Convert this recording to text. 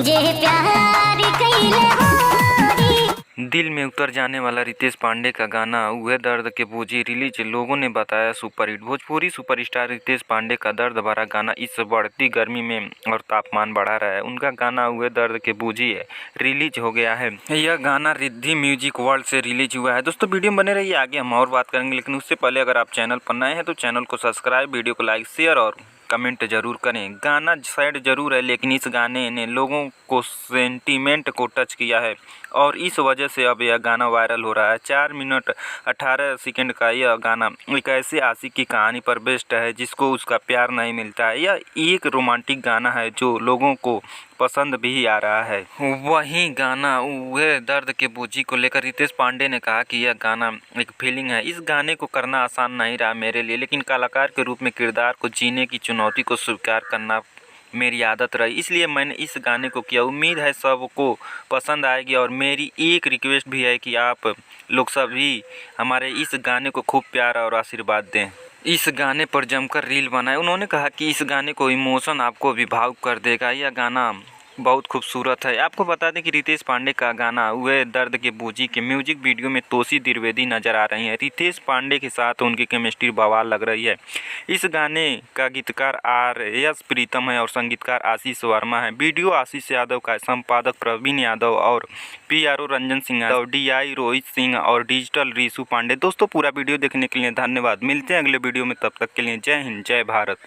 जे प्यार कइले होरी। दिल में उतर जाने वाला रितेश पांडे का गाना उहे दर्द के बोझी रिलीज, लोगों ने बताया सुपरहिट। भोजपुरी सुपरस्टार रितेश पांडे का दर्द भरा गाना इस बढ़ती गर्मी में और तापमान बढ़ा रहा है। उनका गाना उहे दर्द के बोझी है रिलीज हो गया है। यह गाना रिद्धि म्यूजिक वर्ल्ड से रिलीज हुआ है। दोस्तों वीडियो में बने रहिए, आगे हम और बात करेंगे, लेकिन उससे पहले अगर आप चैनल पर नए हैं तो चैनल को सब्सक्राइब, वीडियो को लाइक, शेयर और कमेंट जरूर करें। गाना सैड जरूर है, लेकिन इस गाने ने लोगों को सेंटीमेंट को टच किया है और इस वजह से अब यह गाना वायरल हो रहा है। 4 मिनट 18 सेकंड का यह गाना एक ऐसे आशिक की कहानी पर बेस्ड है जिसको उसका प्यार नहीं मिलता है। यह एक रोमांटिक गाना है जो लोगों को पसंद भी आ रहा है। वहीं गाना वह दर्द के बोझी को लेकर रितेश पांडे ने कहा कि यह गाना एक फीलिंग है। इस गाने को करना आसान नहीं रहा मेरे लिए, लेकिन कलाकार के रूप में किरदार को जीने की चुनौती को स्वीकार करना मेरी आदत रही, इसलिए मैंने इस गाने को किया। उम्मीद है सबको पसंद आएगी और मेरी एक रिक्वेस्ट भी है कि आप लोग सभी हमारे इस गाने को खूब प्यार और आशीर्वाद दें। इस गाने पर जमकर रील बनाए। उन्होंने कहा कि इस गाने को इमोशन आपको भी भावुक कर देगा। यह गाना बहुत खूबसूरत है। आपको बता दें कि रितेश पांडे का गाना वह दर्द के बोझी के म्यूजिक वीडियो में तोशी द्विवेदी नजर आ रही हैं। रितेश पांडे के साथ उनकी केमिस्ट्री बवाल लग रही है। इस गाने का गीतकार RS प्रीतम है और संगीतकार आशीष वर्मा है। वीडियो आशीष यादव का, संपादक प्रवीण यादव और PRO रंजन सिंह यादव, DI रोहित सिंह और डिजिटल रीशु पांडे। दोस्तों पूरा वीडियो देखने के लिए धन्यवाद। मिलते हैं अगले वीडियो में, तब तक के लिए जय हिंद, जय भारत।